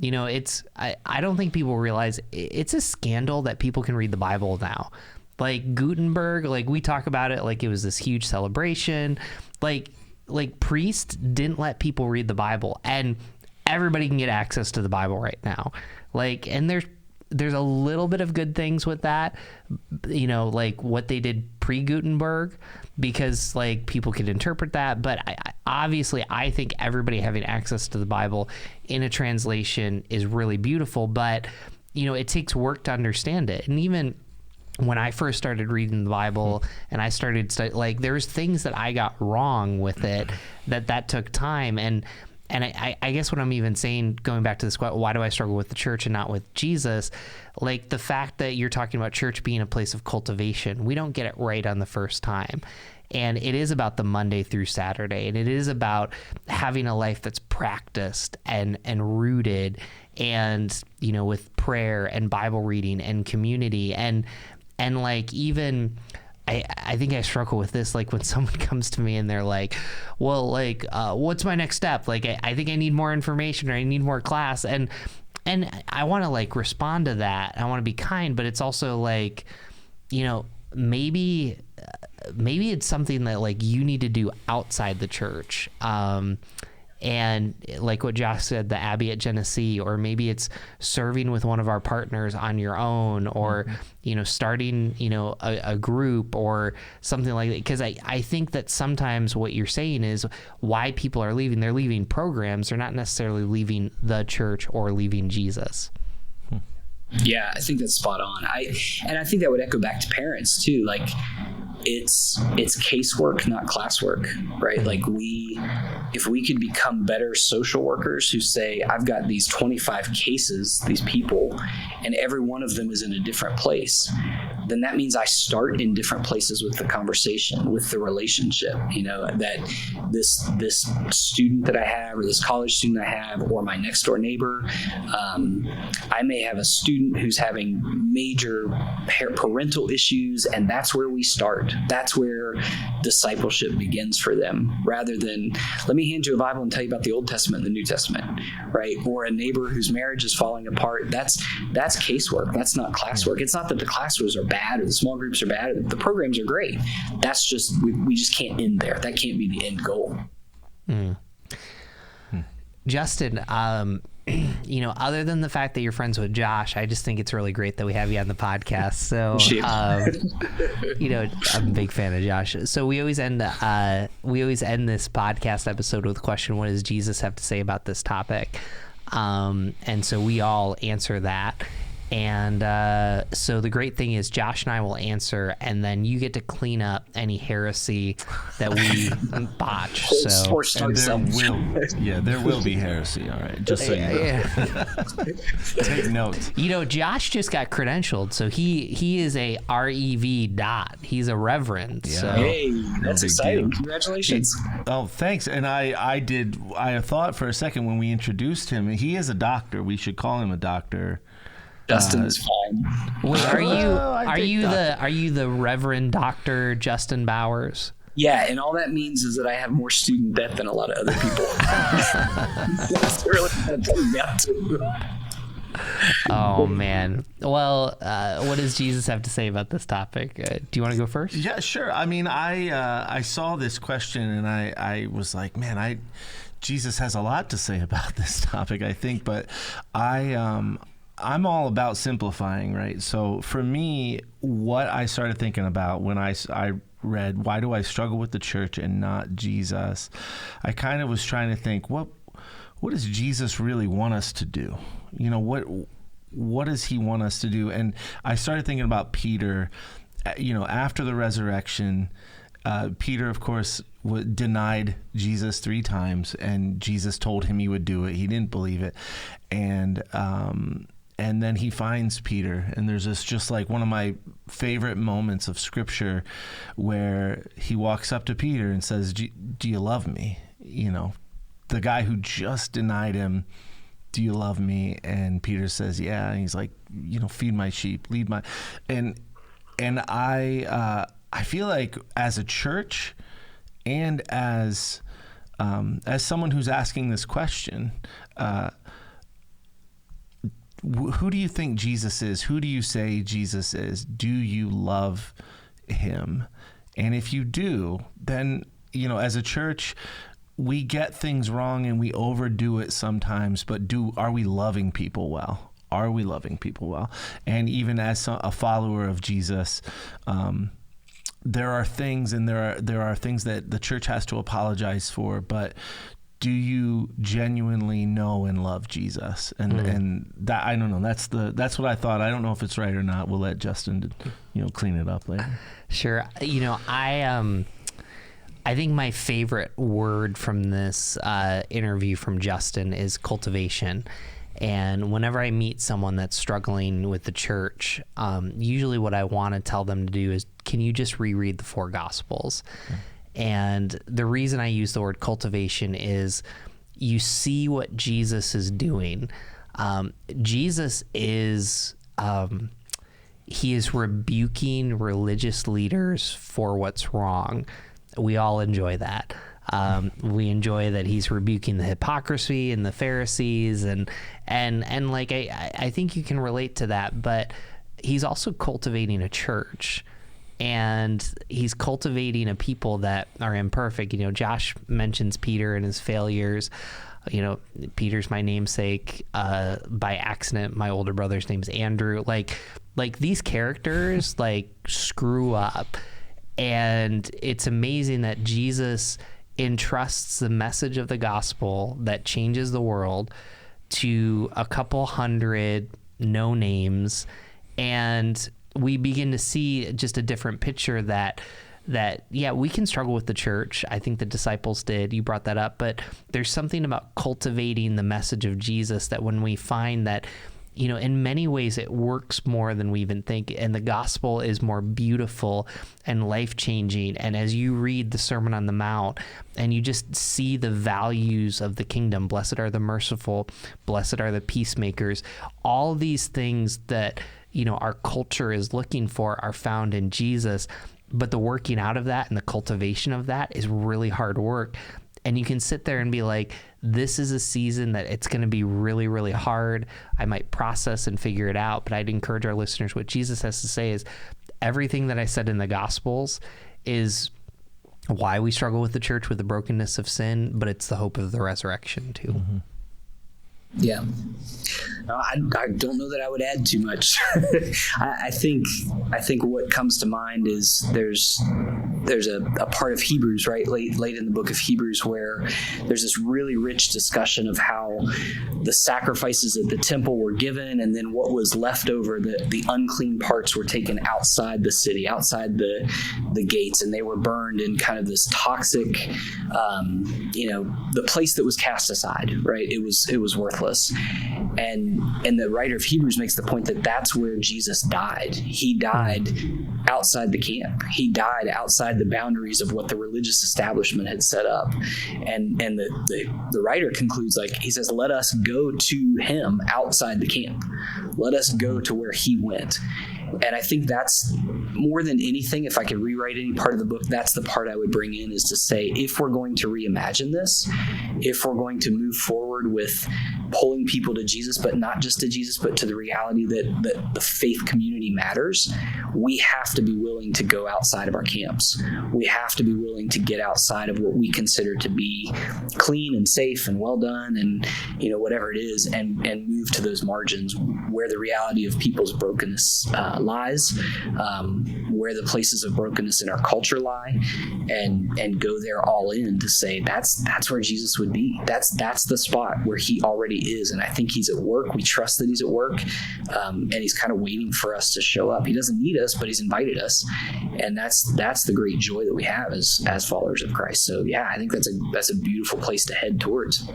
I don't think people realize it's a scandal that people can read the Bible now. Like Gutenberg, like we talk about it like it was this huge celebration. Like priests didn't let people read the Bible, and everybody can get access to the Bible right now. Like, and there's there's a little bit of good things with that, like what they did pre-Gutenberg, because like people could interpret that. But obviously, I think everybody having access to the Bible in a translation is really beautiful, but it takes work to understand it. And even when I first started reading the Bible and I started there's things that I got wrong with it that took time. And I guess what I'm even saying, going back to this, why do I struggle with the church and not with Jesus? Like the fact that you're talking about church being a place of cultivation, we don't get it right on the first time. And it is about the Monday through Saturday. And it is about having a life that's practiced and rooted and, with prayer and Bible reading and community. And like, even I think I struggle with this, like when someone comes to me and they're like, well, like, what's my next step? Like, I think I need more information, or I need more class. And I want to like respond to that. I want to be kind, but it's also like, maybe it's something that like you need to do outside the church. And like what Josh said, the Abbey at Genesee, or maybe it's serving with one of our partners on your own, or, starting, a group or something like that. Because I think that sometimes what you're saying is why people are leaving. They're leaving programs. They're not necessarily leaving the church or leaving Jesus. Yeah, I think that's spot on. I think that would echo back to parents too. Like it's casework, not classwork, right? Like if we could become better social workers who say, I've got these 25 cases, these people, and every one of them is in a different place, then that means I start in different places with the conversation, with the relationship, that this student that I have, or this college student I have, or my next door neighbor, I may have a student who's having major parental issues, and that's where we start. That's where discipleship begins for them, rather than let me hand you a Bible and tell you about the Old Testament and the New Testament, right? Or a neighbor whose marriage is falling apart. That's casework. That's not classwork. It's not that the classes are bad or the small groups are bad. Or the programs are great. That's just, we just can't end there. That can't be the end goal. Justin, other than the fact that you're friends with Josh, I just think it's really great that we have you on the podcast. So, I'm a big fan of Josh. So we always end this podcast episode with a question: what does Jesus have to say about this topic? And so we all answer that. And so the great thing is Josh and I will answer, and then you get to clean up any heresy that we botch. So there will be heresy. All right, just so you know. Take notes. Josh just got credentialed, so he is a REV dot. He's a reverend. Yeah. So. Hey, that's exciting! Congratulations. Oh, thanks. And I thought for a second when we introduced him, he is a doctor. We should call him a doctor. Justin is fine. Wait, are you the Reverend Dr. Justin Bowers? Yeah, and all that means is that I have more student debt than a lot of other people. That's really what it comes down to. Oh man. Well, what does Jesus have to say about this topic? Do you want to go first? Yeah, sure. I mean, I saw this question and I was like, man, Jesus has a lot to say about this topic, I think, but I'm all about simplifying, right? So for me, what I started thinking about when I read, why do I struggle with the church and not Jesus? I kind of was trying to think, what does Jesus really want us to do? What does he want us to do? And I started thinking about Peter, after the resurrection. Peter, of course, denied Jesus 3 times, and Jesus told him he would do it. He didn't believe it. And then he finds Peter, and there's this just like one of my favorite moments of scripture where he walks up to Peter and says, do you love me? The guy who just denied him, do you love me? And Peter says, yeah. And he's like, feed my sheep, lead my, and I feel like as a church and as someone who's asking this question, who do you think Jesus is? Who do you say Jesus is? Do you love him? And if you do, then, as a church, we get things wrong and we overdo it sometimes, but are we loving people well? Are we loving people well? And even as a follower of Jesus, there are things, and there are things that the church has to apologize for, but do you genuinely know and love Jesus? And that, I don't know. That's what I thought. I don't know if it's right or not. We'll let Justin, clean it up later. Sure. I think my favorite word from this interview from Justin is cultivation. And whenever I meet someone that's struggling with the church, usually what I want to tell them to do is, can you just reread the 4 Gospels? Okay. And the reason I use the word cultivation is you see what Jesus is doing. Jesus is, he is rebuking religious leaders for what's wrong. We all enjoy that. We enjoy that he's rebuking the hypocrisy and the Pharisees, and like I think you can relate to that, but he's also cultivating a church, and he's cultivating a people that are imperfect. Josh mentions Peter and his failures. Peter's my namesake. By accident, my older brother's name's Andrew. Like these characters screw up, and it's amazing that Jesus entrusts the message of the gospel that changes the world to a couple hundred no names, and we begin to see just a different picture that we can struggle with the church. I think the disciples did. You brought that up, but there's something about cultivating the message of Jesus that when we find that, in many ways it works more than we even think, and the gospel is more beautiful and life-changing. And as you read the Sermon on the Mount and you just see the values of the kingdom, blessed are the merciful, blessed are the peacemakers, all these things that our culture is looking for are found in Jesus. But the working out of that and the cultivation of that is really hard work. And you can sit there and be like, this is a season that it's going to be really, really hard. I might process and figure it out, but I'd encourage our listeners, what Jesus has to say is everything that I said in the Gospels is why we struggle with the church, with the brokenness of sin, but it's the hope of the resurrection too. Mm-hmm. Yeah. I don't know that I would add too much. I think what comes to mind is there's a part of Hebrews, right, late in the book of Hebrews, where there's this really rich discussion of how the sacrifices at the temple were given, and then what was left over, the unclean parts were taken outside the city, outside the gates, and they were burned in kind of this toxic, the place that was cast aside, right? It was worthless. And the writer of Hebrews makes the point that that's where Jesus died. He died outside the camp. He died outside the boundaries of what the religious establishment had set up. And the writer concludes, he says, let us go to him outside the camp. Let us go to where he went. And I think that's more than anything, if I could rewrite any part of the book, that's the part I would bring in, is to say, if we're going to reimagine this, if we're going to move forward with pulling people to Jesus, but not just to Jesus, but to the reality that the faith community matters, we have to be willing to go outside of our camps. We have to be willing to get outside of what we consider to be clean and safe and well done and, whatever it is, and move to those margins where the reality of people's brokenness lies, where the places of brokenness in our culture lie, and go there all in to say that's where Jesus would be. That's the spot where he already is, and I think he's at work. We trust that he's at work, and he's kind of waiting for us to show up. He doesn't need us, but he's invited us, and that's the great joy that we have as followers of Christ. So yeah, I think that's a beautiful place to head towards.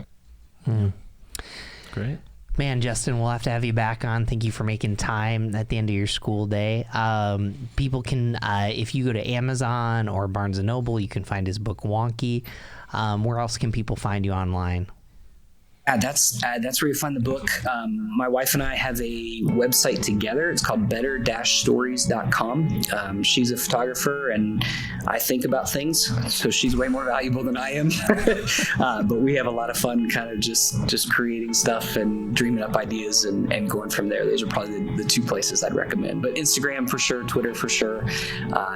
Great. Man, Justin, we'll have to have you back on. Thank you for making time at the end of your school day. People can, if you go to Amazon or Barnes & Noble, you can find his book, Wonky. Where else can people find you online? That's where you find the book. My wife and I have a website together. It's called better-stories.com. She's a photographer, and I think about things, so she's way more valuable than I am. But we have a lot of fun kind of just creating stuff and dreaming up ideas and going from there. Those are probably the two places I'd recommend. But Instagram for sure, Twitter for sure,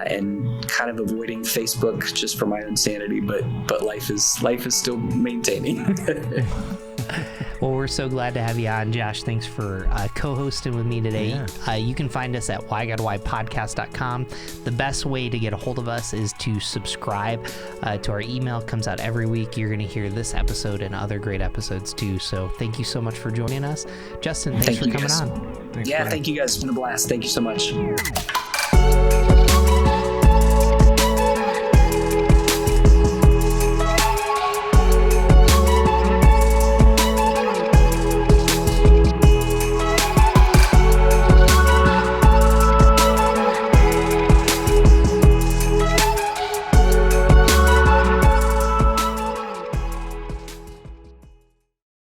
and kind of avoiding Facebook just for my own sanity. But life is still maintaining. Well, we're so glad to have you on, Josh. Thanks for co-hosting with me today. Yeah. You can find us at whygodwhypodcast.com. The best way to get a hold of us is to subscribe to our email. It comes out every week. You're going to hear this episode and other great episodes too. So thank you so much for joining us. Justin, thanks for coming on. Thank you guys. It's been a blast. Thank you so much.